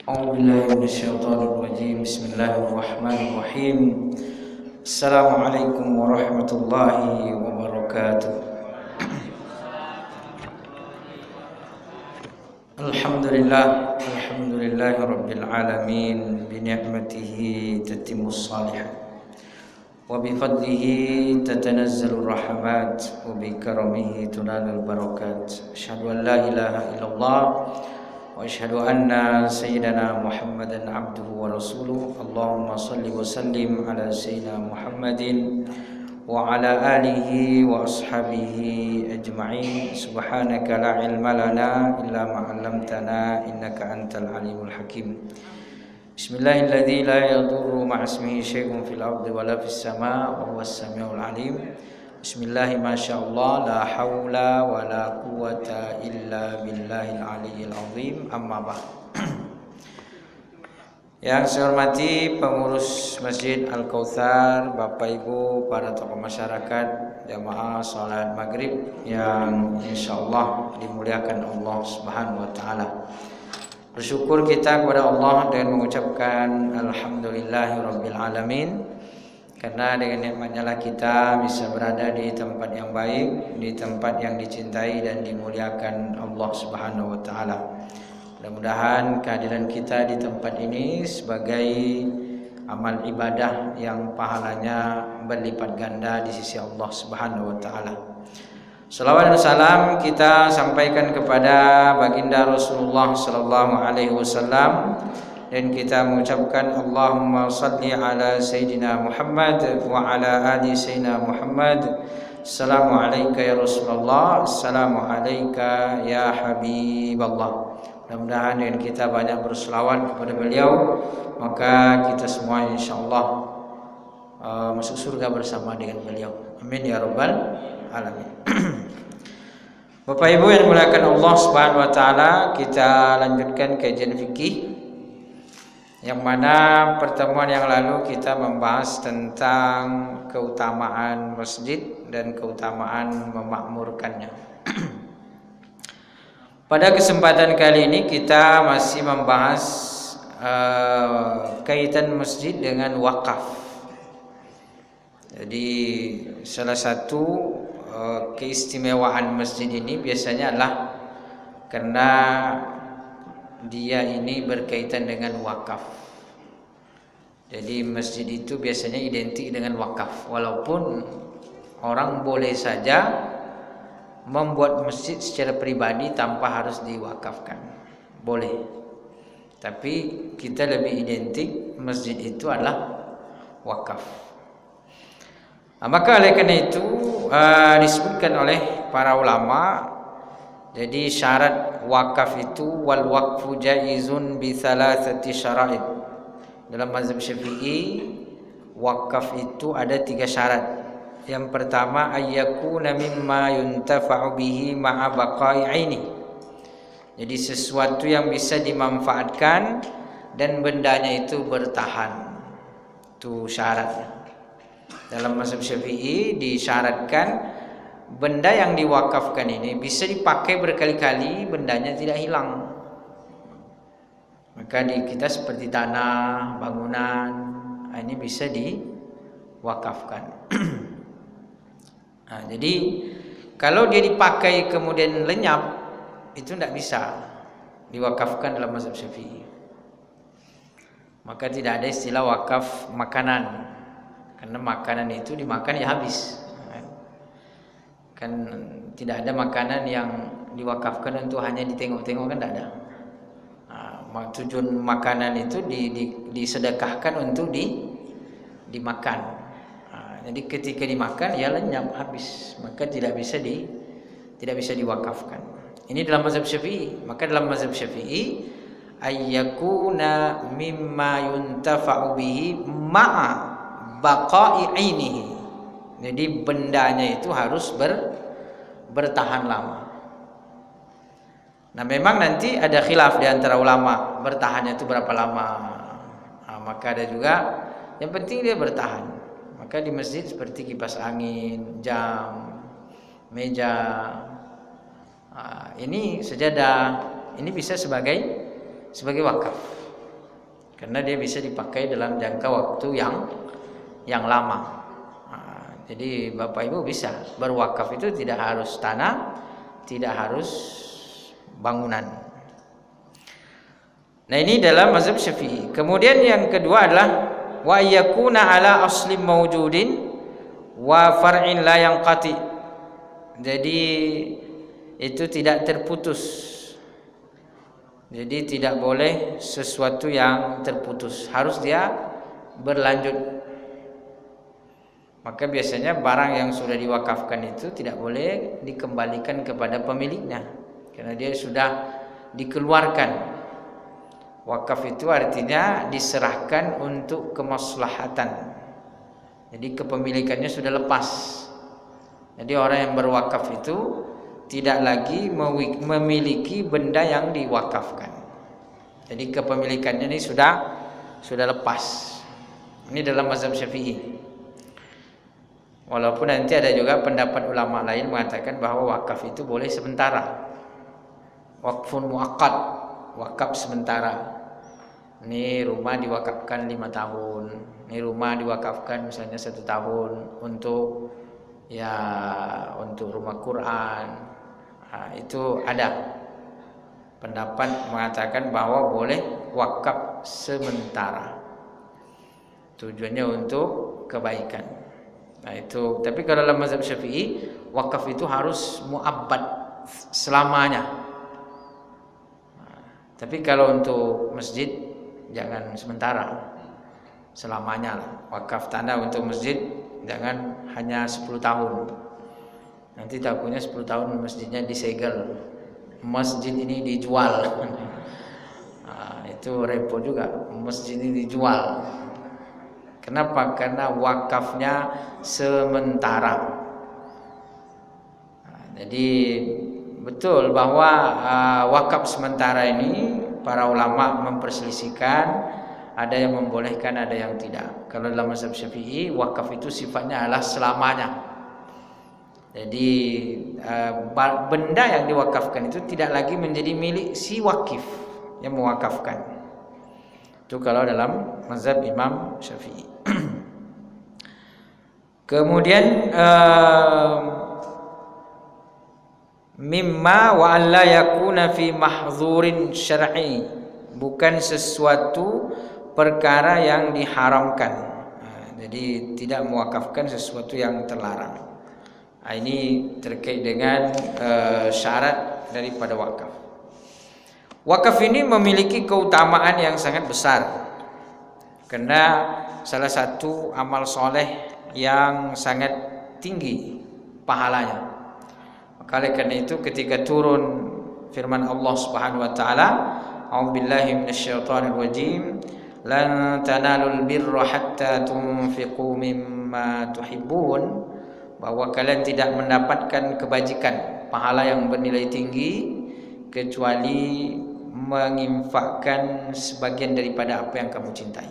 أعوذ بالله من الشيطان الرجيم بسم الله الرحمن الرحيم السلام عليكم ورحمة الله وبركاته الحمد لله رب العالمين بنعمته تتم الصالحات وبفضله تتنزل الرحمات وبكرمه تنال البركات أشهد أن لا إله إلا الله وأشهد أن سيدنا محمدا عبده ورسوله اللهم صل وسلم على سيدنا محمد وعلى آله وأصحابه أجمعين سبحانك لا علم لنا إلا ما علمتنا إنك أنت العليم الحكيم بسم الله الذي لا يضر مع اسمه شيء في الأرض ولا في السماء وهو السميع العليم بسم الله ما شاء الله لا حول ولا قوة إلا بالله العلي العظيم أما بعد. Yang saya hormati pengurus Masjid Al-Kautsar, Bapak Ibu, para tokoh masyarakat, jamaah salat maghrib yang insyaallah dimuliakan Allah Subhanahu wa taala. Bersyukur kita kepada Allah dengan mengucapkan alhamdulillahirabbil alamin. Karena dengan nikmatnya lah kita bisa berada di tempat yang baik, di tempat yang dicintai dan dimuliakan Allah Subhanahu wa taala. Mudah-mudahan kehadiran kita di tempat ini sebagai amal ibadah yang pahalanya berlipat ganda di sisi Allah Subhanahu wa taala. Salawat dan salam kita sampaikan kepada baginda Rasulullah sallallahu alaihi wasallam dan kita mengucapkan Allahumma salli ala Sayyidina Muhammad wa ala ali Sayyidina Muhammad. Assalamu alayka ya Rasulullah, assalamu alayka ya Habiballah. Mudah-mudahan dengan kita banyak berselawat kepada beliau, maka kita semua insyaallah masuk surga bersama dengan beliau. Amin ya rabbal alamin. Bapak Ibu yang dimuliakan Allah Subhanahu wa taala, kita lanjutkan kajian fikih. Yang mana pertemuan yang lalu kita membahas tentang keutamaan masjid dan keutamaan memakmurkannya. Pada kesempatan kali ini kita masih membahas kaitan masjid dengan wakaf. Jadi salah satu keistimewaan masjid ini biasanya adalah karena dia ini berkaitan dengan wakaf. Jadi masjid itu biasanya identik dengan wakaf. Walaupun orang boleh saja membuat masjid secara pribadi tanpa harus diwakafkan, boleh. Tapi kita lebih identik masjid itu adalah wakaf. Nah, maka oleh karena itu disebutkan oleh para ulama. Jadi syarat wakaf itu wal waqfu jaizun bi thalathati syara'id. Dalam mazhab Syafi'i wakaf itu ada 3 syarat. Yang pertama ayyakuna mimma yuntafa'u bihi ma'a baqa'i 'aini. Jadi sesuatu yang bisa dimanfaatkan dan bendanya itu bertahan. Itu syaratnya. Dalam mazhab Syafi'i disyaratkan benda yang diwakafkan ini bisa dipakai berkali-kali, bendanya tidak hilang. Maka di kita seperti tanah, bangunan, ini bisa diwakafkan. Nah, jadi kalau dia dipakai kemudian lenyap, itu tidak bisa diwakafkan dalam mazhab Syafi'i. Maka tidak ada istilah wakaf makanan, karena makanan itu dimakan ya habis. Kan tidak ada makanan yang diwakafkan untuk hanya ditengok-tengok, kan tidak ada. Nah, tujuan makanan itu disedekahkan untuk dimakan. Nah, jadi ketika dimakan ya lenyap habis, maka tidak bisa diwakafkan. Ini dalam mazhab Syafi'i. Maka dalam mazhab Syafi'i ayyakuna mimma yuntafa'u bihi ma'a baqa'i 'ainihi. Jadi bendanya itu harus bertahan lama. Nah, memang nanti ada khilaf di antara ulama bertahannya itu berapa lama. Nah, maka ada juga yang penting dia bertahan. Maka di masjid seperti kipas angin, jam, meja, ini sejadah, ini bisa sebagai wakaf. karena dia bisa dipakai dalam jangka waktu yang lama. Jadi Bapak Ibu bisa berwakaf, itu tidak harus tanah, tidak harus bangunan. Nah, ini dalam mazhab Syafi'i. Kemudian yang kedua adalah wa yakuna ala aslim mawjudin wa far'in la yanqati. Jadi itu tidak terputus. Jadi tidak boleh sesuatu yang terputus, harus dia berlanjut. Maka biasanya barang yang sudah diwakafkan itu tidak boleh dikembalikan kepada pemiliknya, karena dia sudah dikeluarkan. Wakaf itu artinya diserahkan untuk kemaslahatan. Jadi kepemilikannya sudah lepas. Jadi orang yang berwakaf itu tidak lagi memiliki benda yang diwakafkan. Jadi kepemilikannya ini sudah lepas. Ini dalam mazhab Syafi'i. Walaupun nanti ada juga pendapat ulama lain mengatakan bahwa wakaf itu boleh sementara. Wakfun muaqqad, wakaf sementara. Ini rumah diwakafkan 5 tahun. Ini rumah diwakafkan misalnya 1 tahun untuk rumah Quran. Nah, itu ada pendapat mengatakan bahwa boleh wakaf sementara. Tujuannya untuk kebaikan. Nah, itu. Tapi kalau dalam mazhab Syafi'i, wakaf itu harus muabbad, selamanya. Nah, tapi kalau untuk masjid jangan sementara, selamanya lah. Wakaf tanah untuk masjid jangan hanya 10 tahun. Nanti takutnya 10 tahun masjidnya disegel, masjid ini dijual. Nah, itu repot juga, masjid ini dijual. Kenapa? Karena wakafnya sementara. Nah, jadi betul bahwa wakaf sementara ini para ulama memperselisihkan, ada yang membolehkan, ada yang tidak. Kalau dalam mazhab Syafi'i, wakaf itu sifatnya adalah selamanya. Jadi benda yang diwakafkan itu tidak lagi menjadi milik si wakif yang mewakafkan. Itu kalau dalam mazhab Imam Syafi'i. Kemudian mimma wa alla yakuna fi mahzurin syar'i, bukan sesuatu perkara yang diharamkan. Jadi tidak mewakafkan sesuatu yang terlarang. Ini terkait dengan syarat daripada wakaf. Wakaf ini memiliki keutamaan yang sangat besar, karena salah satu amal soleh yang sangat tinggi pahalanya. Maka oleh karena itu ketika turun firman Allah Subhanahu wa taala, a'udzubillahi minasyaitonir rajim, lan tanalul birra hatta tunfiqu mimma tuhibbun, bahwa kalian tidak mendapatkan kebajikan, pahala yang bernilai tinggi, kecuali menginfakkan sebagian daripada apa yang kamu cintai.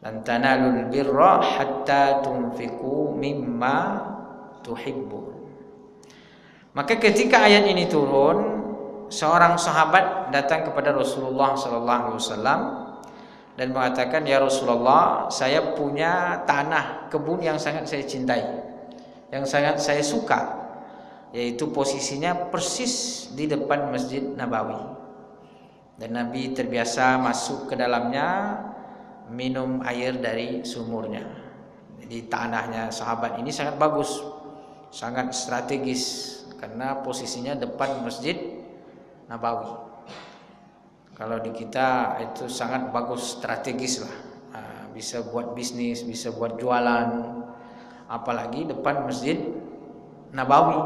Lan tanalul birra hatta tunfiqu mimma tuhibbun. Maka ketika ayat ini turun, seorang sahabat datang kepada Rasulullah sallallahu alaihi wasallam dan mengatakan, "Ya Rasulullah, saya punya tanah kebun yang sangat saya cintai, yang sangat saya suka, yaitu posisinya persis di depan Masjid Nabawi. Dan Nabi terbiasa masuk ke dalamnya minum air dari sumurnya." Jadi tanahnya sahabat ini sangat bagus, sangat strategis, karena posisinya depan Masjid Nabawi. Kalau di kita itu sangat bagus, strategis lah. Bisa buat bisnis, bisa buat jualan, apalagi depan Masjid Nabawi.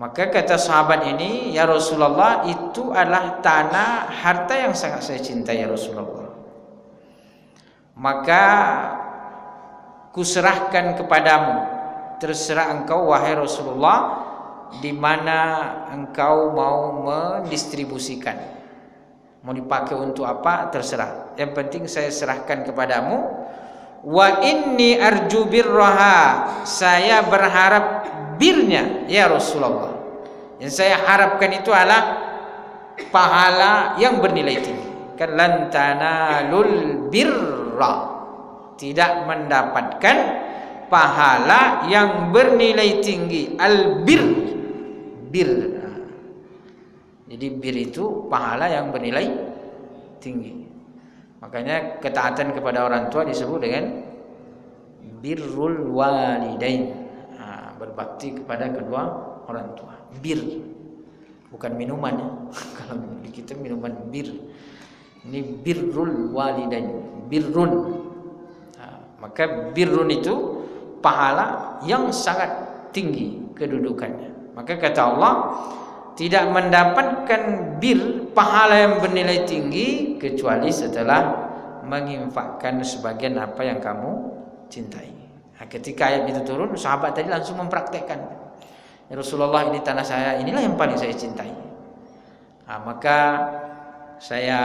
Maka kata sahabat ini, "Ya Rasulullah, itu adalah tanah harta yang sangat saya cintai ya Rasulullah. Maka kuserahkan kepadamu, terserah engkau wahai Rasulullah, di mana engkau mau mendistribusikan. Mau dipakai untuk apa terserah. Yang penting saya serahkan kepadamu. Wa inni arju birraha, saya berharap birnya ya Rasulullah. Yang saya harapkan itu adalah pahala yang bernilai tinggi. Kan lan tanalul birra, tidak mendapatkan pahala yang bernilai tinggi. Al-bir, bir. Jadi bir itu pahala yang bernilai tinggi. Makanya ketaatan kepada orang tua disebut dengan birrul walidain. Berbakti kepada kedua orang tua. Bir, bukan minuman ya. Kalau di kita minuman bir. Ini birrul walidain, birrun. Maka birrun itu pahala yang sangat tinggi kedudukannya. Maka kata Allah, tidak mendapatkan bir, pahala yang bernilai tinggi, kecuali setelah menginfakkan sebagian apa yang kamu cintai. Nah, ketika ayat itu turun, sahabat tadi langsung mempraktekkan. Ya Rasulullah, ini tanah saya, inilah yang paling saya cintai. Nah, maka saya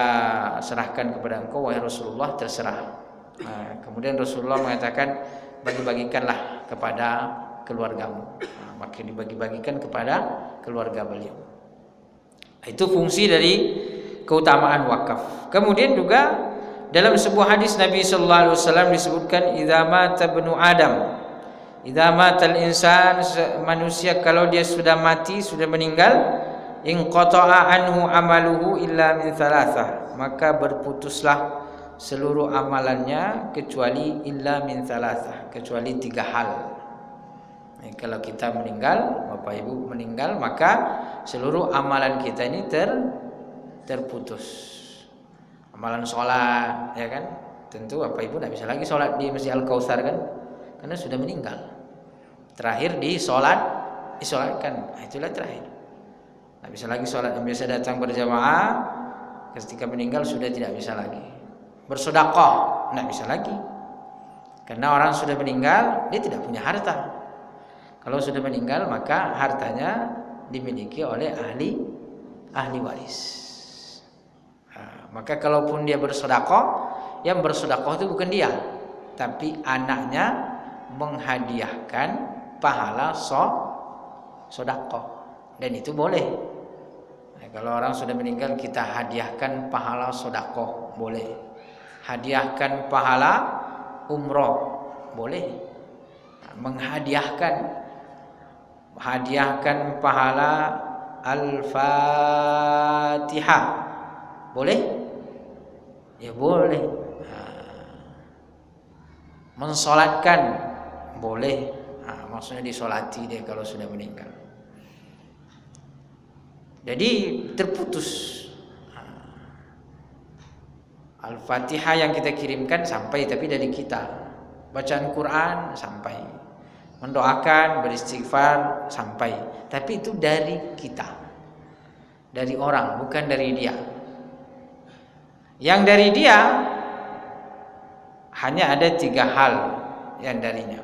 serahkan kepada engkau, wahai Rasulullah, terserah. Nah, kemudian Rasulullah mengatakan, bagi-bagikanlah kepada keluargamu. Nah, maka dibagi-bagikan kepada keluarga beliau. Itu fungsi dari keutamaan wakaf. Kemudian juga dalam sebuah hadis Nabi sallallahu alaihi wasallam disebutkan, idza mata ibnu Adam, idza matal insan, manusia kalau dia sudah mati, sudah meninggal, inqata'a anhu amaluhu illa min thalathah, maka berputuslah seluruh amalannya kecuali illa min thalathah, kecuali 3 hal. Kalau kita meninggal, Bapak Ibu meninggal, maka seluruh amalan kita ini terputus. Amalan sholat, ya kan? Tentu Bapak Ibu tidak bisa lagi sholat di Masjid Al-Kautsar kan? Karena sudah meninggal. Terakhir disolatkan, nah, itulah terakhir. Tidak bisa lagi sholat yang biasa datang berjamaah, ketika meninggal sudah tidak bisa lagi. Bersedekah, tidak bisa lagi. Karena orang sudah meninggal, dia tidak punya harta. Kalau sudah meninggal, maka hartanya dimiliki oleh ahli waris. Nah, maka kalaupun dia bersedekah, yang bersedekah itu bukan dia, tapi anaknya menghadiahkan pahala sedekah, dan itu boleh. Nah, kalau orang sudah meninggal, kita hadiahkan pahala sedekah, boleh. Hadiahkan pahala umroh, boleh. Nah, hadiahkan pahala Al-Fatihah, boleh? Ya boleh. Mensolatkan, boleh. Maksudnya disolati dia kalau sudah meninggal. Jadi terputus. Al-Fatihah yang kita kirimkan sampai, tapi dari kita. Bacaan Quran sampai. Mendoakan, beristighfar sampai, tapi itu dari kita, dari orang, bukan dari dia. Yang dari dia hanya ada 3 hal yang darinya.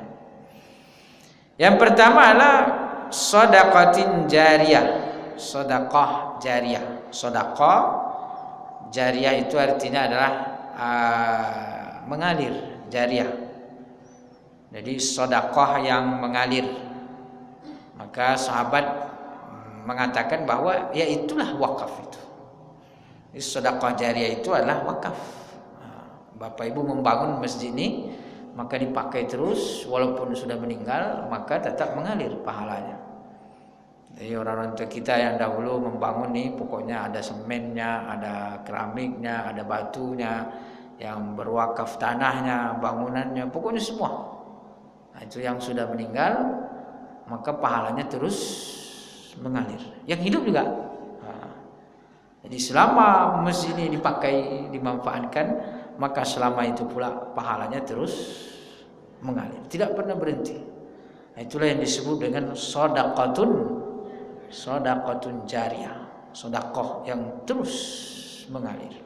Yang pertama adalah shadaqatin jariyah, sedekah jariyah. Sedekah jariyah itu artinya adalah mengalir, jariyah. Jadi sedekah yang mengalir. Maka sahabat mengatakan bahwa ya itulah wakaf itu. Sedekah jariyah itu adalah wakaf. Bapak Ibu membangun masjid ini, maka dipakai terus walaupun sudah meninggal, maka tetap mengalir pahalanya. Jadi orang-orang tua kita yang dahulu membangun nih, pokoknya ada semennya, ada keramiknya, ada batunya, yang berwakaf tanahnya, bangunannya, pokoknya semua. Nah, itu yang sudah meninggal, maka pahalanya terus mengalir. Yang hidup juga. Nah, jadi selama masjid ini dipakai, dimanfaatkan, maka selama itu pula pahalanya terus mengalir, tidak pernah berhenti. Nah, itulah yang disebut dengan shadaqatun jariyah, sedekah yang terus mengalir,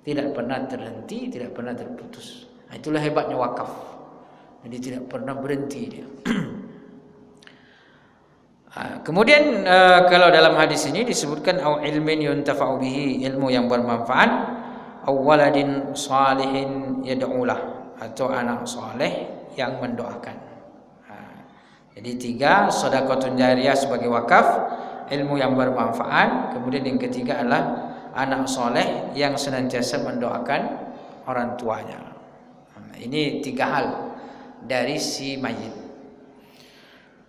tidak pernah terhenti, tidak pernah terputus. Nah, itulah hebatnya wakaf. Jadi tidak pernah berhenti dia. Kemudian kalau dalam hadis ini disebutkan au ilmin yuntafa'u bihi, ilmu yang bermanfaat, au waladin salihin yad'ulah, atau anak saleh yang mendoakan. Jadi 3, sedekahun jariyah sebagai wakaf, ilmu yang bermanfaat. Kemudian yang ketiga adalah anak soleh yang senantiasa mendoakan orang tuanya. Ini 3 hal dari si mayit.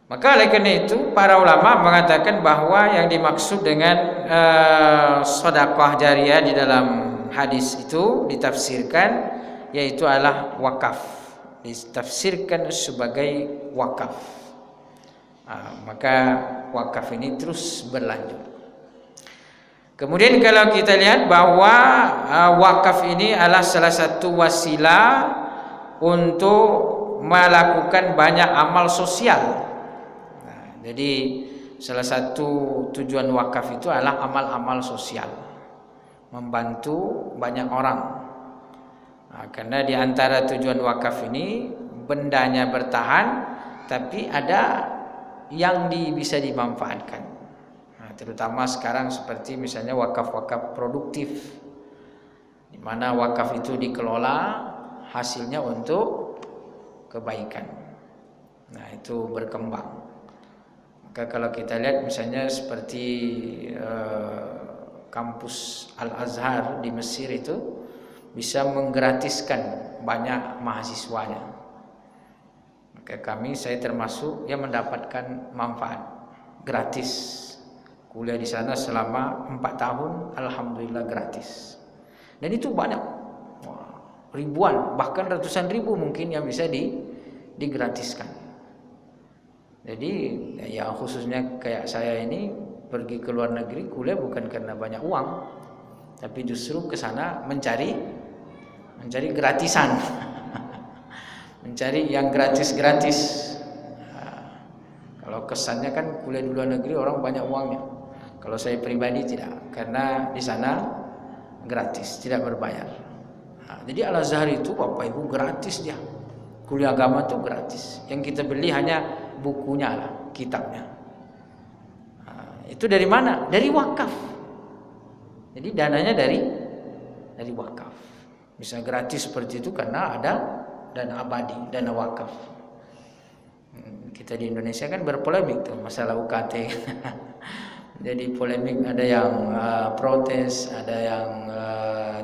Maka oleh karena itu para ulama mengatakan bahwa yang dimaksud dengan sedekah jariyah di dalam hadis itu ditafsirkan yaitu adalah wakaf, ditafsirkan sebagai wakaf. Maka wakaf ini terus berlanjut. Kemudian kalau kita lihat bahwa wakaf ini adalah salah satu wasilah untuk melakukan banyak amal sosial. Jadi salah satu tujuan wakaf itu adalah amal-amal sosial, membantu banyak orang. Karena di antara tujuan wakaf ini bendanya bertahan, tapi ada yang bisa dimanfaatkan. Terutama sekarang seperti misalnya wakaf-wakaf produktif, di mana wakaf itu dikelola hasilnya untuk kebaikan. Nah, itu berkembang. Maka kalau kita lihat misalnya seperti kampus Al-Azhar di Mesir itu bisa menggratiskan banyak mahasiswanya. Maka saya termasuk yang mendapatkan manfaat gratis. Kuliah di sana selama 4 tahun, alhamdulillah gratis. Dan itu banyak, ribuan bahkan ratusan ribu mungkin yang bisa digratiskan. Jadi ya khususnya kayak saya ini pergi ke luar negeri kuliah bukan karena banyak uang, tapi justru ke sana mencari gratisan. Mencari yang gratis-gratis. Kalau kesannya kan kuliah di luar negeri orang banyak uangnya. Kalau saya pribadi tidak, karena di sana gratis, tidak berbayar. Jadi Al-Azhar itu Bapak Ibu gratis dia. Kuliah agama itu gratis. Yang kita beli hanya bukunya lah, kitabnya. Itu dari mana? Dari wakaf. Jadi dananya dari wakaf. Bisa gratis seperti itu karena ada dana abadi, dana wakaf. Kita di Indonesia kan berpolemik tuh masalah UKT. Jadi polemik, ada yang protes, ada yang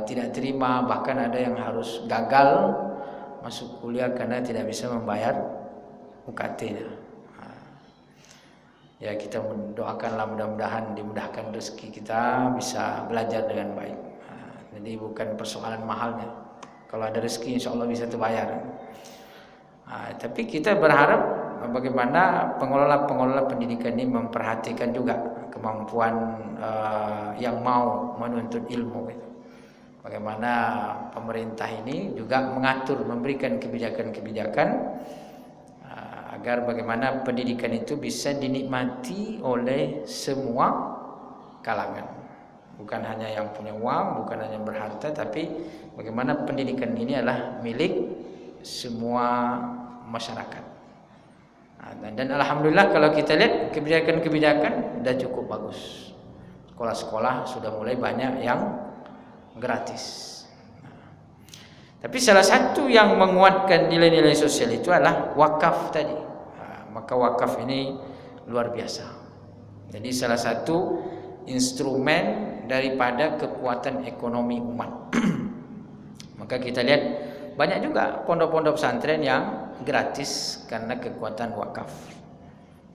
tidak terima, bahkan ada yang harus gagal masuk kuliah karena tidak bisa membayar UKT-nya. Ya kita mendoakanlah mudah-mudahan dimudahkan rezeki kita bisa belajar dengan baik. Jadi bukan persoalan mahalnya. Kalau ada rezeki insya Allah bisa terbayar. Tapi kita berharap bagaimana pengelola pendidikan ini memperhatikan juga kemampuan yang mau menuntut ilmu. Bagaimana pemerintah ini juga mengatur, memberikan kebijakan-kebijakan agar bagaimana pendidikan itu bisa dinikmati oleh semua kalangan. Bukan hanya yang punya uang, bukan hanya yang berharta, tapi bagaimana pendidikan ini adalah milik semua masyarakat. Dan alhamdulillah kalau kita lihat kebijakan-kebijakan sudah cukup bagus. Sekolah-sekolah sudah mulai banyak yang gratis. Tapi salah satu yang menguatkan nilai-nilai sosial itu adalah wakaf tadi. Maka wakaf ini luar biasa. Jadi salah satu instrumen daripada kekuatan ekonomi umat. Maka kita lihat banyak juga pondok-pondok pesantren yang gratis karena kekuatan wakaf.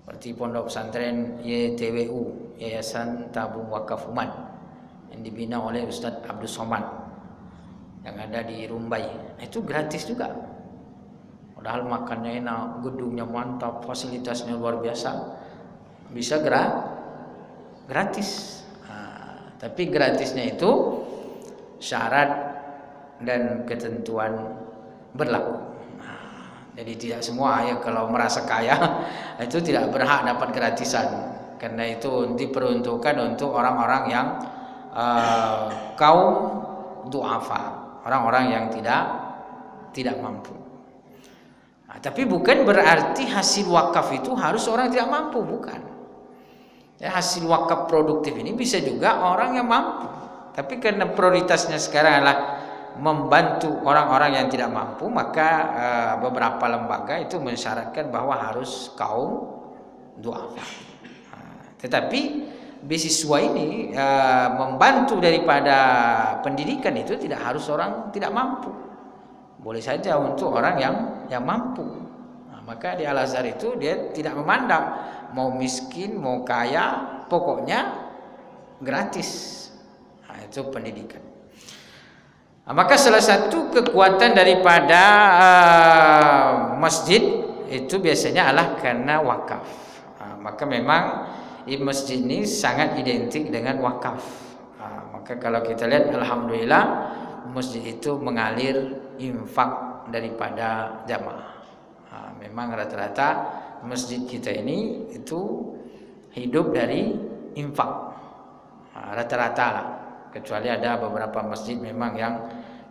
Seperti pondok pesantren YTWU, Yayasan Tabung Wakaf Umat, yang dibina oleh Ustadz Abdul Somad yang ada di Rumbai. Itu gratis juga. Padahal makannya enak, gedungnya mantap, fasilitasnya luar biasa. Bisa gratis. Tapi gratisnya itu syarat dan ketentuan berlaku. Jadi tidak semua ya kalau merasa kaya itu tidak berhak dapat gratisan. Karena itu diperuntukkan untuk orang-orang yang kaum du'afa, orang-orang yang tidak mampu. Tapi bukan berarti hasil wakaf itu harus orang tidak mampu, bukan. Ya, hasil wakaf produktif ini bisa juga orang yang mampu. Tapi karena prioritasnya sekarang adalah membantu orang-orang yang tidak mampu, maka beberapa lembaga itu mensyaratkan bahwa harus kaum du'afa. Tetapi beasiswa ini membantu daripada pendidikan itu tidak harus orang tidak mampu. Boleh saja untuk orang yang mampu. Nah, maka di Al-Azhar itu dia tidak memandang mau miskin, mau kaya, pokoknya gratis. Nah, itu pendidikan. Nah, maka salah satu kekuatan daripada masjid itu biasanya adalah karena wakaf. Nah, maka memang masjid ini sangat identik dengan wakaf. Nah, maka kalau kita lihat, alhamdulillah masjid itu mengalir infak daripada jamaah. Nah, memang rata-rata masjid kita ini itu hidup dari infak. Nah, rata-rata lah. Kecuali ada beberapa masjid memang yang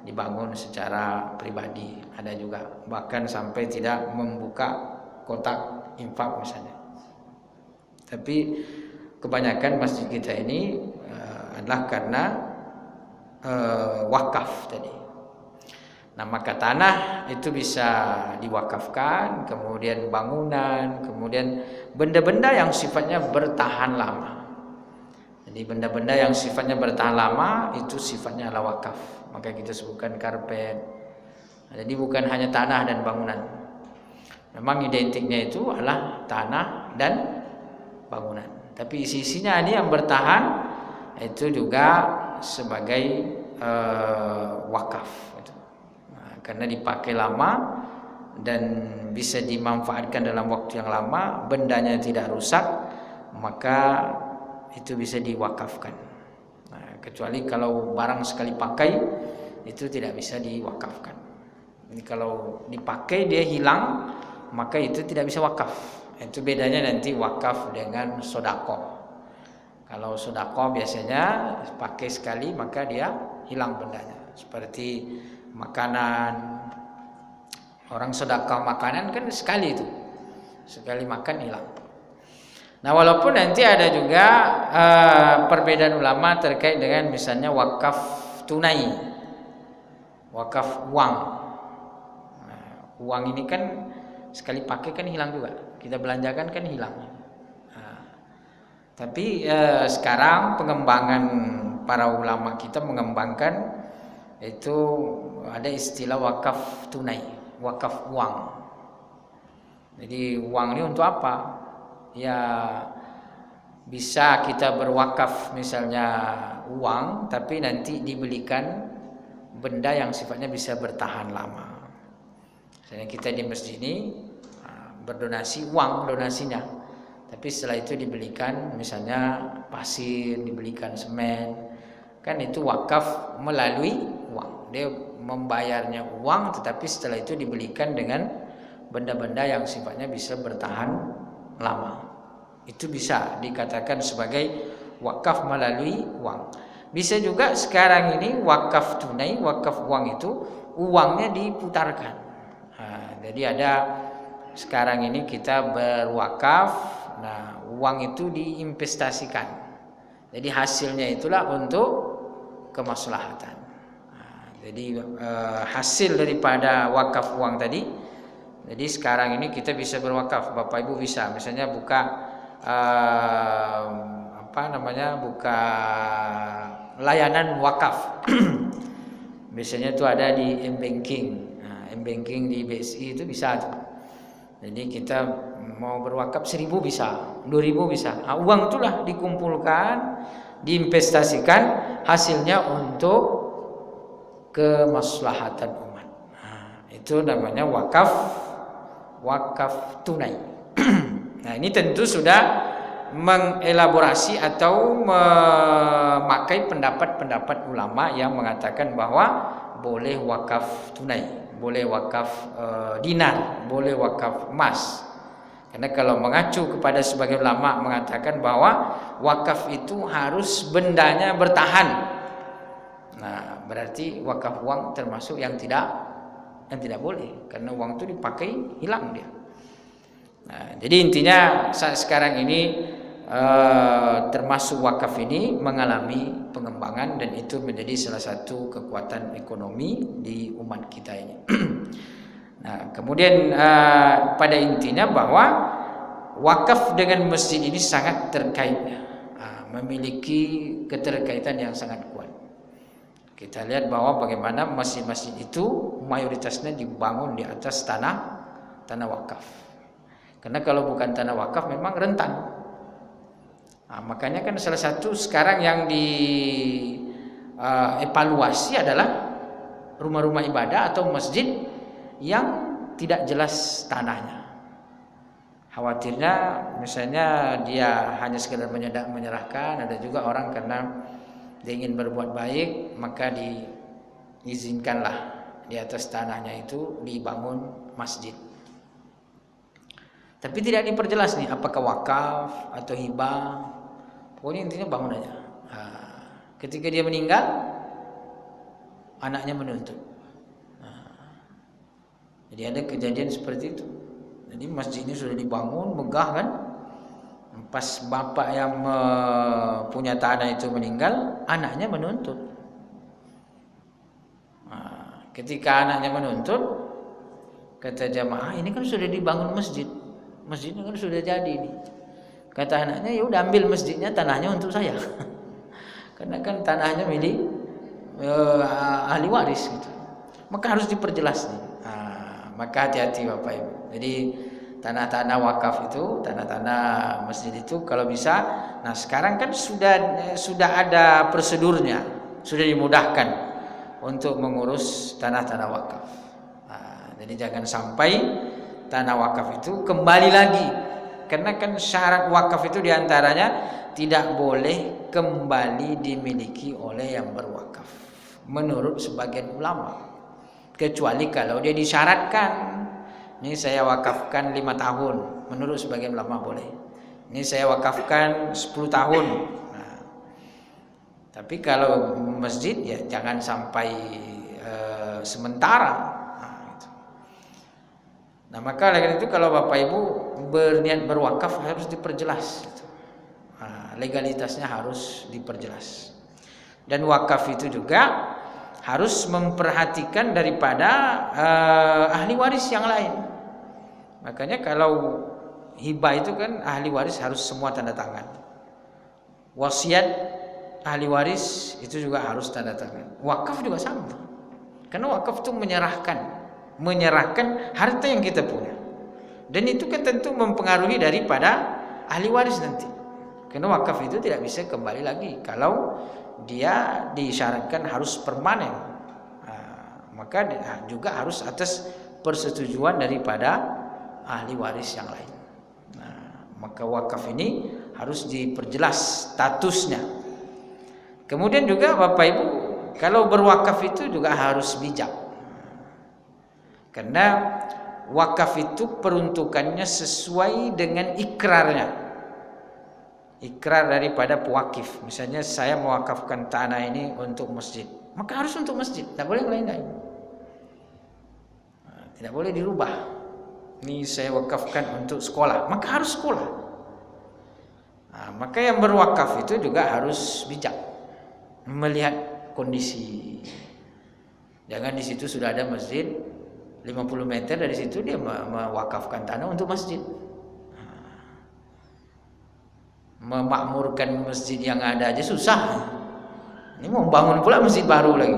dibangun secara pribadi, ada juga bahkan sampai tidak membuka kotak infak misalnya. Tapi kebanyakan masjid kita ini adalah karena wakaf tadi. Nah, maka tanah itu bisa diwakafkan, kemudian bangunan, kemudian benda-benda yang sifatnya bertahan lama. Jadi benda-benda yang sifatnya bertahan lama itu sifatnya adalah wakaf. Maka kita sebutkan karpet. Jadi bukan hanya tanah dan bangunan. Memang identiknya itu adalah tanah dan bangunan. Tapi isi-isinya ini yang bertahan itu juga sebagai wakaf. Nah, karena dipakai lama dan bisa dimanfaatkan dalam waktu yang lama, bendanya tidak rusak, maka itu bisa diwakafkan. Nah, kecuali kalau barang sekali pakai itu tidak bisa diwakafkan. Jadi kalau dipakai dia hilang, maka itu tidak bisa wakaf. Itu bedanya nanti wakaf dengan sodako. Kalau sodako biasanya pakai sekali maka dia hilang bendanya. Seperti makanan, orang sodako makanan kan sekali itu, sekali makan hilang. Nah, walaupun nanti ada juga perbedaan ulama terkait dengan misalnya wakaf tunai, wakaf uang. Nah, uang ini kan sekali pakai kan hilang juga, kita belanjakan kan hilang. Nah, tapi sekarang pengembangan para ulama kita mengembangkan itu ada istilah wakaf tunai, wakaf uang. Jadi uang ini untuk apa? Ya bisa kita berwakaf misalnya uang, tapi nanti dibelikan benda yang sifatnya bisa bertahan lama. Misalnya kita di masjid ini berdonasi uang donasinya, tapi setelah itu dibelikan misalnya pasir, dibelikan semen, kan itu wakaf melalui uang. Dia membayarnya uang, tetapi setelah itu dibelikan dengan benda-benda yang sifatnya bisa bertahan lama. Itu bisa dikatakan sebagai wakaf melalui uang. Bisa juga sekarang ini wakaf tunai, wakaf uang itu uangnya diputarkan. Nah, jadi ada sekarang ini kita berwakaf, nah uang itu diinvestasikan. Jadi hasilnya itulah untuk kemaslahatan. Nah, jadi hasil daripada wakaf uang tadi. Jadi sekarang ini kita bisa berwakaf, Bapak Ibu bisa, misalnya buka buka layanan wakaf. Biasanya itu ada di M-Banking. Nah, M-Banking di BSI itu bisa tuh. Jadi kita mau berwakaf 1.000 bisa, 2.000 bisa. Nah, uang itulah dikumpulkan, diinvestasikan, hasilnya untuk kemaslahatan umat. Nah, itu namanya wakaf tunai. Nah, ini tentu sudah mengelaborasi atau memakai pendapat-pendapat ulama yang mengatakan bahwa boleh wakaf tunai, boleh wakaf dinar, boleh wakaf emas. Karena kalau mengacu kepada sebagian ulama mengatakan bahwa wakaf itu harus bendanya bertahan. Nah, berarti wakaf uang termasuk yang tidak boleh, karena uang itu dipakai hilang dia. Nah, jadi intinya saat sekarang ini termasuk wakaf ini mengalami pengembangan dan itu menjadi salah satu kekuatan ekonomi di umat kita ini. Nah, kemudian pada intinya bahwa wakaf dengan masjid ini sangat terkait, memiliki keterkaitan yang sangat kuat. Kita lihat bahwa bagaimana masjid-masjid itu mayoritasnya dibangun di atas tanah wakaf. Karena kalau bukan tanah wakaf memang rentan. Makanya kan salah satu sekarang yang di evaluasi adalah rumah-rumah ibadah atau masjid yang tidak jelas tanahnya. Khawatirnya misalnya dia hanya sekedar menyerahkan, ada juga orang karena dia ingin berbuat baik maka diizinkanlah di atas tanahnya itu dibangun masjid. Tapi tidak diperjelas nih apakah wakaf atau hibah. Pokoknya intinya bangun aja. Ketika dia meninggal, anaknya menuntut. Jadi ada kejadian seperti itu. Jadi masjid ini sudah dibangun, megah kan? Pas bapak yang punya tanah itu meninggal, anaknya menuntut. Ketika anaknya menuntut, kata jamaah, ini kan sudah dibangun masjid. Masjidnya kan sudah jadi nih. Kata anaknya, ya udah ambil masjidnya, tanahnya untuk saya. Karena kan tanahnya milik ahli waris gitu. Maka harus diperjelas nih. Maka hati-hati Bapak Ibu. Jadi tanah-tanah wakaf itu, tanah-tanah masjid itu kalau bisa, nah sekarang kan sudah ada prosedurnya, sudah dimudahkan untuk mengurus tanah-tanah wakaf. Jadi jangan sampai tanah wakaf itu kembali lagi, karena kan syarat wakaf itu diantaranya tidak boleh kembali dimiliki oleh yang berwakaf menurut sebagian ulama. Kecuali kalau dia disyaratkan, ini saya wakafkan 5 tahun, menurut sebagian ulama boleh. Ini saya wakafkan 10 tahun. Nah, tapi kalau masjid ya jangan sampai sementara. Nah maka oleh itu kalau Bapak Ibu berniat berwakaf harus diperjelas. Legalitasnya harus diperjelas. Dan wakaf itu juga harus memperhatikan daripada ahli waris yang lain. Makanya kalau hibah itu kan ahli waris harus semua tanda tangan. Wasiat ahli waris itu juga harus tanda tangan. Wakaf juga sama. Karena wakaf itu menyerahkan harta yang kita punya. Dan itu kan tentu mempengaruhi daripada ahli waris nanti. Karena wakaf itu tidak bisa kembali lagi kalau dia disyaratkan harus permanen. Maka juga harus atas persetujuan daripada ahli waris yang lain. Maka wakaf ini harus diperjelas statusnya. Kemudian juga Bapak Ibu, kalau berwakaf itu juga harus bijak. Karena wakaf itu peruntukannya sesuai dengan ikrarnya. Ikrar daripada pewakif. Misalnya saya mewakafkan tanah ini untuk masjid, maka harus untuk masjid, tidak boleh lain-lain. Tidak boleh dirubah. Ini saya wakafkan untuk sekolah, maka harus sekolah. Maka yang berwakaf itu juga harus bijak, melihat kondisi. Jangan di situ sudah ada masjid 50 meter dari situ dia mewakafkan tanah untuk masjid. Memakmurkan masjid yang ada aja susah. Ini mau bangun pula masjid baru lagi.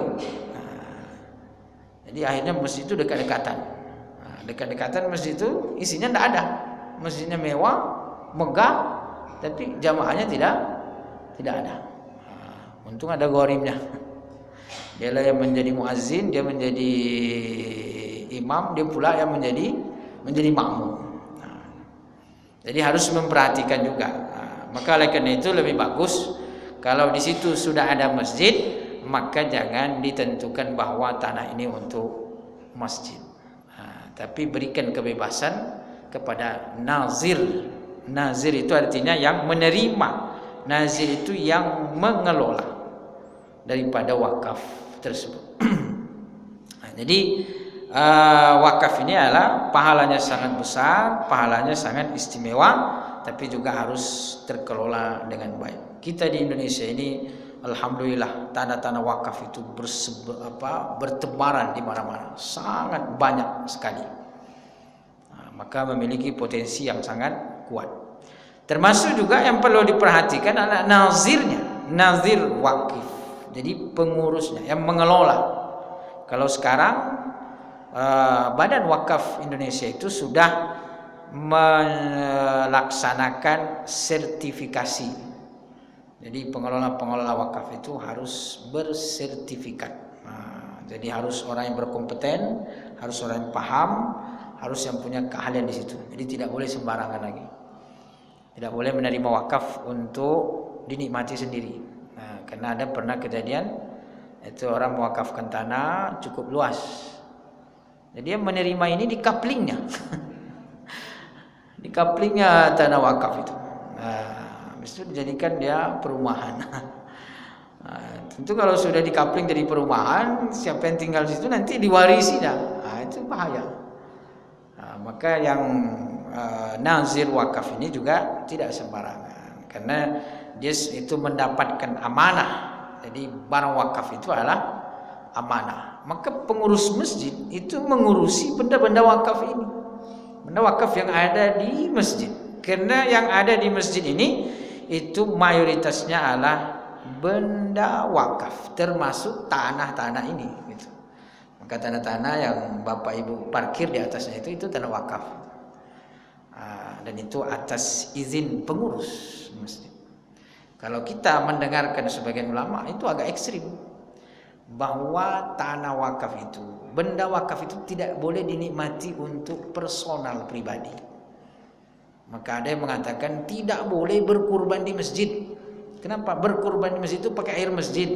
Jadi akhirnya masjid itu dekat-dekatan. Dekat-dekatan masjid itu isinya tidak ada. Masjidnya mewah, megah, tapi jamaahnya tidak ada. Untung ada ghorimnya. Dialah yang menjadi muazzin, dia menjadi imam, dia pula yang menjadi makmum. Jadi harus memperhatikan juga. Maka oleh karena itu lebih bagus kalau di situ sudah ada masjid, maka jangan ditentukan bahwa tanah ini untuk masjid. Tapi berikan kebebasan kepada nazir. Nazir itu artinya yang menerima. Nazir itu yang mengelola daripada wakaf tersebut. Jadi wakaf ini adalah pahalanya sangat besar, pahalanya sangat istimewa, tapi juga harus terkelola dengan baik. Kita di Indonesia ini alhamdulillah tanah-tanah wakaf itu bertebaran di mana-mana, sangat banyak sekali. Maka memiliki potensi yang sangat kuat. Termasuk juga yang perlu diperhatikan adalah nazirnya, nazir wakif. Jadi pengurusnya yang mengelola. Kalau sekarang Badan Wakaf Indonesia itu sudah melaksanakan sertifikasi. Jadi pengelola-pengelola wakaf itu harus bersertifikat. Jadi harus orang yang berkompeten, harus orang yang paham, harus yang punya keahlian di situ. Jadi tidak boleh sembarangan lagi. Tidak boleh menerima wakaf untuk dinikmati sendiri. Karena ada pernah kejadian itu orang mewakafkan tanah cukup luas. Jadi dia menerima ini di kaplingnya. Di kaplingnya tanah wakaf itu. Habis itu dijadikan dia perumahan. Tentu kalau sudah di kapling jadi perumahan, siapa yang tinggal di situ nanti diwarisi dah. Itu bahaya. Maka yang nazir wakaf ini juga tidak sembarangan, karena dia itu mendapatkan amanah. Jadi barang wakaf itu adalah amanah. Maka pengurus masjid itu mengurusi benda-benda wakaf ini, benda wakaf yang ada di masjid. Karena yang ada di masjid ini itu mayoritasnya adalah benda wakaf, termasuk tanah-tanah ini gitu. Maka tanah-tanah yang Bapak Ibu parkir di atasnya itu tanah wakaf. Dan itu atas izin pengurus masjid. Kalau kita mendengarkan sebagian ulama itu agak ekstrim, bahwa tanah wakaf itu, benda wakaf itu tidak boleh dinikmati untuk personal pribadi. Maka ada yang mengatakan tidak boleh berkurban di masjid. Kenapa? Berkurban di masjid itu pakai air masjid,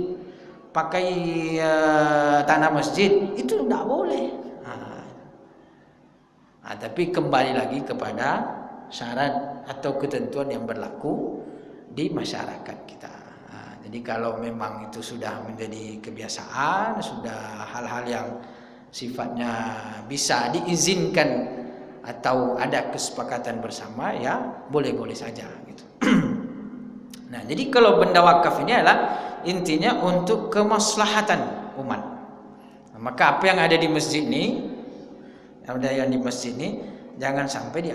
pakai tanah masjid, itu tidak boleh. Tapi kembali lagi kepada syarat atau ketentuan yang berlaku di masyarakat kita. Jadi kalau memang itu sudah menjadi kebiasaan, sudah hal-hal yang sifatnya bisa diizinkan atau ada kesepakatan bersama, ya boleh-boleh saja gitu. Nah, jadi kalau benda wakaf ini adalah intinya untuk kemaslahatan umat. Maka apa yang ada di masjid ini, yang di masjid ini jangan sampai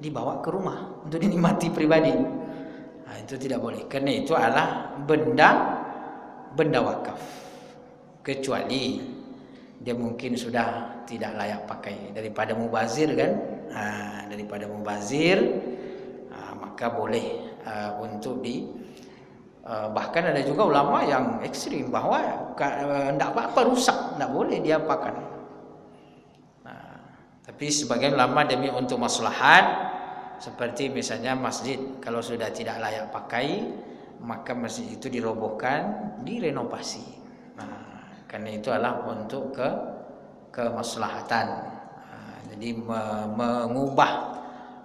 dibawa ke rumah untuk dinikmati pribadi. Itu tidak boleh, karena itu adalah benda wakaf, kecuali dia mungkin sudah tidak layak pakai, daripada mubazir kan. Daripada mubazir, maka boleh untuk bahkan ada juga ulama yang ekstrim bahwa tidak apa-apa rusak, tidak boleh diapakan. Tapi sebagian ulama demi untuk maslahat, seperti misalnya masjid kalau sudah tidak layak pakai, maka masjid itu dirobohkan, direnovasi. Karena itu adalah untuk kemaslahatan. Jadi mengubah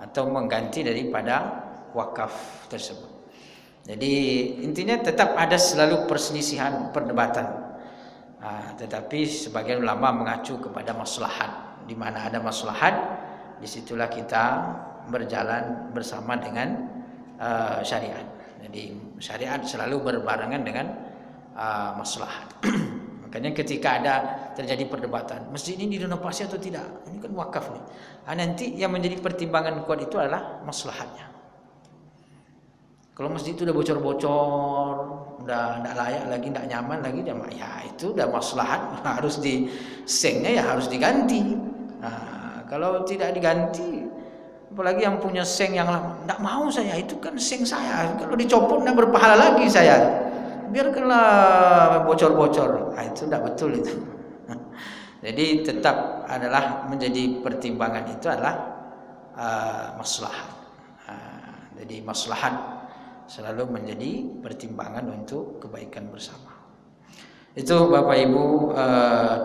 atau mengganti daripada wakaf tersebut. Jadi intinya tetap ada selalu perselisihan, perdebatan. Tetapi sebagian ulama mengacu kepada maslahat. Di mana ada maslahat, disitulah kita berjalan bersama dengan syariat. Jadi syariat selalu berbarengan dengan maslahat. Makanya ketika ada terjadi perdebatan, masjid ini direnovasi atau tidak, ini kan wakaf nih. Nanti yang menjadi pertimbangan kuat itu adalah maslahatnya. Kalau masjid itu udah bocor-bocor, udah tidak layak lagi, tidak nyaman lagi, ya itu udah maslahat, harus sengnya ya harus diganti. Kalau tidak diganti, apalagi yang punya seng yang lama, tidak mau saya, itu kan seng saya, kalau dicopot tidak berpahala lagi saya, biarkanlah bocor-bocor. Itu tidak betul itu. Jadi tetap adalah menjadi pertimbangan itu adalah maslahat. Jadi maslahat selalu menjadi pertimbangan untuk kebaikan bersama. Itu Bapak Ibu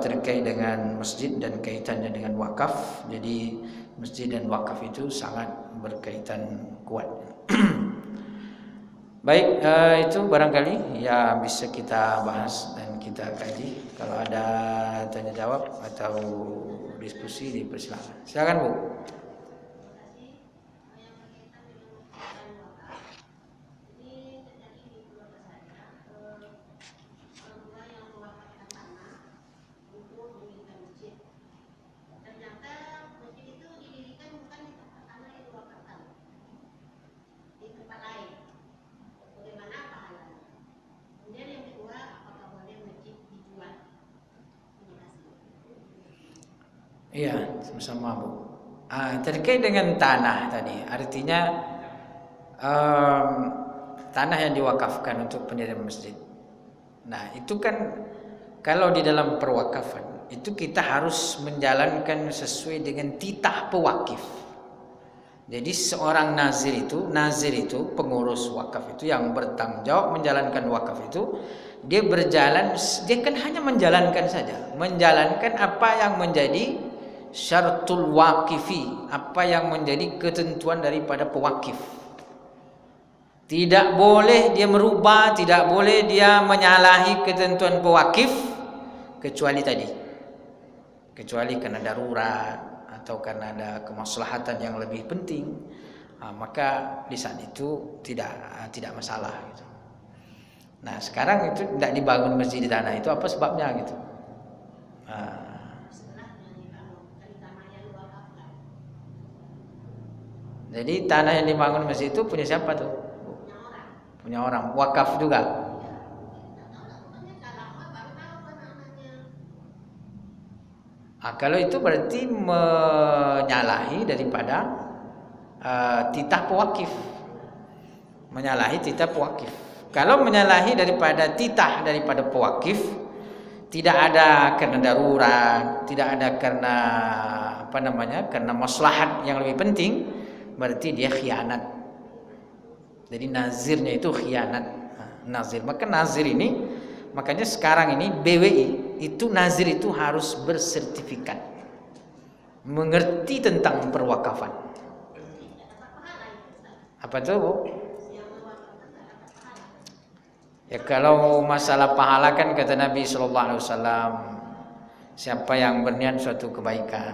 terkait dengan masjid dan kaitannya dengan wakaf. Jadi masjid dan wakaf itu sangat berkaitan kuat. Baik, itu barangkali ya bisa kita bahas dan kita kaji. Kalau ada tanya jawab atau diskusi, dipersilakan. Silakan Bu. Iya, sama-sama Bu. Terkait dengan tanah tadi, artinya em, tanah yang diwakafkan untuk pendirian masjid. Nah, itu kan kalau di dalam perwakafan itu kita harus menjalankan sesuai dengan titah pewakif. Jadi seorang nazir itu pengurus wakaf itu yang bertanggung jawab menjalankan wakaf itu, dia kan hanya menjalankan saja, menjalankan apa yang menjadi syartul waqifi, apa yang menjadi ketentuan daripada pewakif. Tidak boleh dia merubah, tidak boleh dia menyalahi ketentuan pewakif, kecuali karena darurat atau karena ada kemaslahatan yang lebih penting, maka di saat itu tidak masalah gitu. Nah sekarang itu tidak dibangun masjid di tanah itu apa sebabnya gitu? Jadi tanah yang dibangun masjid itu punya siapa tuh? Punya orang, wakaf juga. Kalau itu berarti menyalahi daripada titah pewakif. Menyalahi titah pewakif. Kalau menyalahi daripada titah daripada pewakif, tidak ada karena darurat, tidak ada karena karena maslahat yang lebih penting, berarti dia khianat. Jadi nazirnya itu khianat. Nazir. Maka nazir ini, makanya sekarang ini BWI itu nazir itu harus bersertifikat, mengerti tentang perwakafan. Apa itu Bu? Ya kalau masalah pahala kan kata Nabi SAW, siapa yang berniat suatu kebaikan,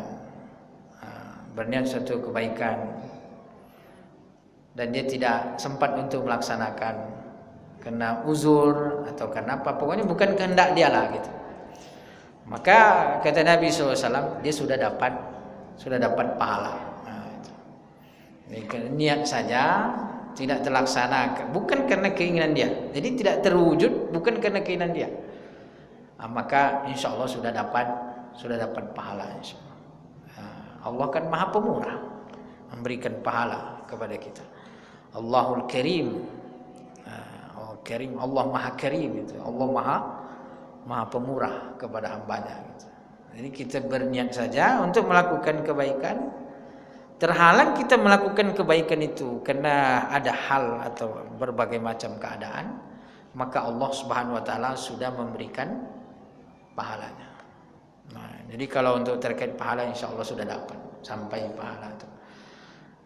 dan dia tidak sempat untuk melaksanakan karena uzur atau karena apa, pokoknya bukan kehendak dia lah gitu, maka kata Nabi SAW dia sudah dapat pahala. Niat saja tidak terlaksana bukan karena keinginan dia, jadi tidak terwujud bukan karena keinginan dia, maka insya Allah sudah dapat pahala insya Allah. Allah kan maha pemurah, memberikan pahala kepada kita. Allahul Karim, Allah maha karim itu, Allah maha pemurah kepada hambanya gitu. Jadi kita berniat saja untuk melakukan kebaikan, terhalang kita melakukan kebaikan itu karena ada hal atau berbagai macam keadaan, maka Allah Subhanahu wa taala sudah memberikan pahalanya. Nah, jadi kalau untuk terkait pahala insya Allah sudah dapat sampai pahala itu.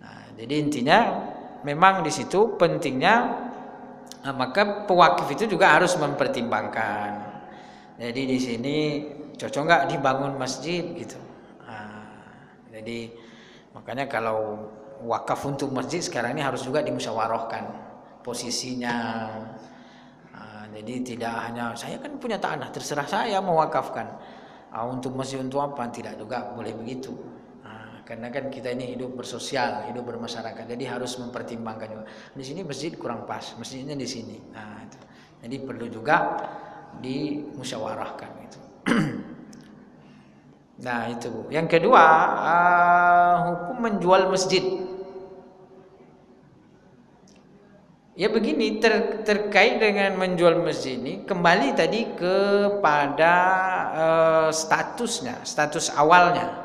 Nah, jadi intinya memang di situ pentingnya, maka pewakif itu juga harus mempertimbangkan. Jadi di sini cocok nggak dibangun masjid gitu. Jadi makanya kalau wakaf untuk masjid sekarang ini harus juga dimusyawarahkan posisinya. Jadi tidak hanya saya kan punya tanah terserah saya mau wakafkan. Untuk masjid untuk apa? Tidak juga boleh begitu. Karena kan kita ini hidup bersosial, hidup bermasyarakat, jadi harus mempertimbangkan juga. Di sini masjid kurang pas, masjidnya di sini. Nah, itu. Jadi perlu juga dimusyawarahkan itu. Nah itu Bu. Yang kedua, hukum menjual masjid. Ya begini, terkait dengan menjual masjid ini kembali tadi kepada status awalnya.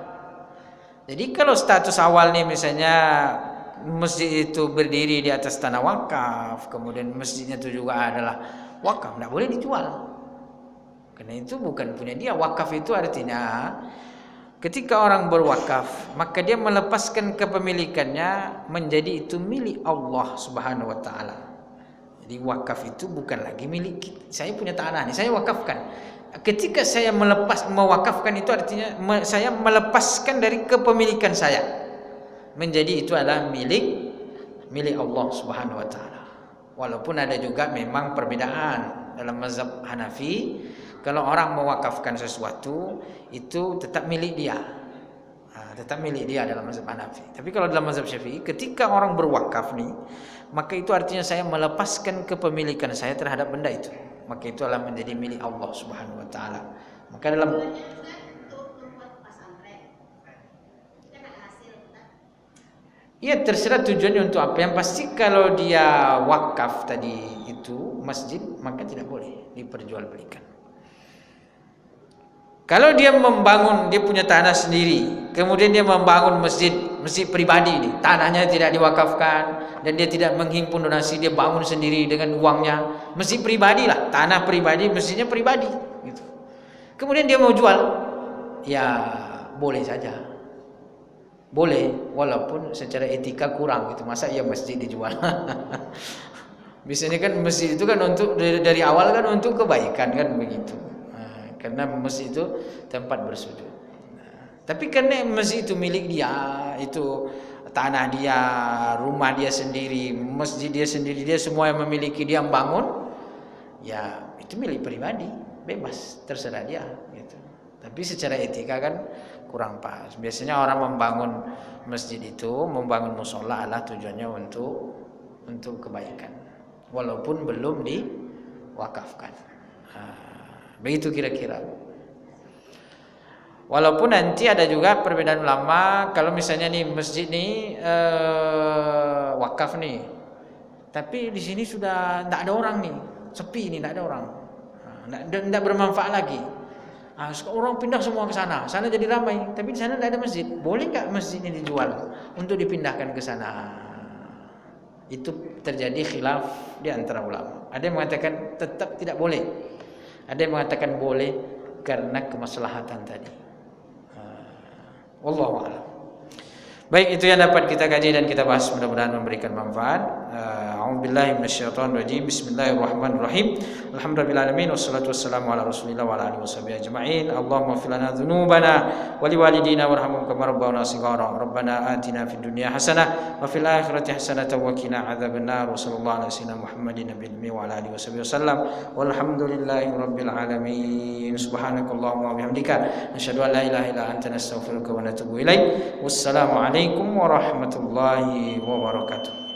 Jadi kalau status awalnya misalnya masjid itu berdiri di atas tanah wakaf, kemudian masjidnya itu juga adalah wakaf, tidak boleh dijual. Karena itu bukan punya dia. Wakaf itu artinya ketika orang berwakaf, maka dia melepaskan kepemilikannya menjadi itu milik Allah Subhanahu wa taala. Jadi wakaf itu bukan lagi milik kita. Saya punya tanah nih, saya wakafkan. Ketika saya mewakafkan itu artinya saya melepaskan dari kepemilikan saya menjadi itu adalah milik Allah Subhanahu wa taala. Walaupun ada juga memang perbedaan dalam mazhab Hanafi, kalau orang mewakafkan sesuatu itu tetap milik dia. Tetap milik dia dalam mazhab Hanafi. Tapi kalau dalam mazhab Syafi'i, ketika orang berwakaf nih, maka itu artinya saya melepaskan kepemilikan saya terhadap benda itu. Maka itu adalah menjadi milik Allah Subhanahu wa taala. Maka dalam Ya terserah tujuannya untuk apa. Yang pasti kalau dia wakaf tadi itu masjid, maka tidak boleh diperjualbelikan. Kalau dia membangun, dia punya tanah sendiri, kemudian dia membangun masjid pribadi ini, tanahnya tidak diwakafkan dan dia tidak menghimpun donasi, dia bangun sendiri dengan uangnya, masjid pribadi lah, tanah pribadi, masjidnya pribadi gitu. Kemudian dia mau jual, ya boleh saja. Boleh, walaupun secara etika kurang gitu. Masa ya masjid dijual? Biasanya kan masjid itu kan untuk dari awal kan untuk kebaikan kan begitu. Karena masjid itu tempat bersujud. Tapi karena masjid itu milik dia, itu tanah dia, rumah dia sendiri, masjid dia sendiri, dia semua yang memiliki, dia membangun, ya itu milik pribadi, bebas, terserah dia gitu. Tapi secara etika kan kurang pas. Biasanya orang membangun masjid itu, membangun musola adalah tujuannya untuk kebaikan, walaupun belum diwakafkan. Begitu kira-kira. Walaupun nanti ada juga perbedaan ulama, kalau misalnya nih masjid nih wakaf nih, tapi di sini sudah tidak ada orang nih, sepi nih, tidak ada orang, tidak bermanfaat lagi. Orang pindah semua ke sana, sana jadi ramai, tapi di sana tidak ada masjid. Boleh nggak masjid ini dijual untuk dipindahkan ke sana? Itu terjadi khilaf di antara ulama. Ada yang mengatakan tetap tidak boleh, ada yang mengatakan boleh karena kemaslahatan tadi. Wallahu a'lam. Baik, itu yang dapat kita kaji dan kita bahas, mudah-mudahan memberikan manfaat. A'udzubillahi minasyaitonirrajim. Bismillahirrahmanirrahim. Alhamdulillahirabbil alamin wassalatu wassalamu ala Rasulillah wa ala alihi washabihi ajma'in. Allahumma ighfir lana dzunubana wa liwalidina warhamhum kama rabbawna shighara. Rabbana atina fid dunya hasanah wa fil akhirati hasanah wa qina adzabannar. Wassallallahu ala sayyidina Muhammadin nabiyyi wa ala alihi washabihi wasallam. Walhamdulillahirabbil alamin. Subhanakallahumma wa bihamdika nasyhadu an la ilaha illa anta nastaghfiruka wa natubu ilaik. Wassalamu alaikum warahmatullahi wabarakatuh.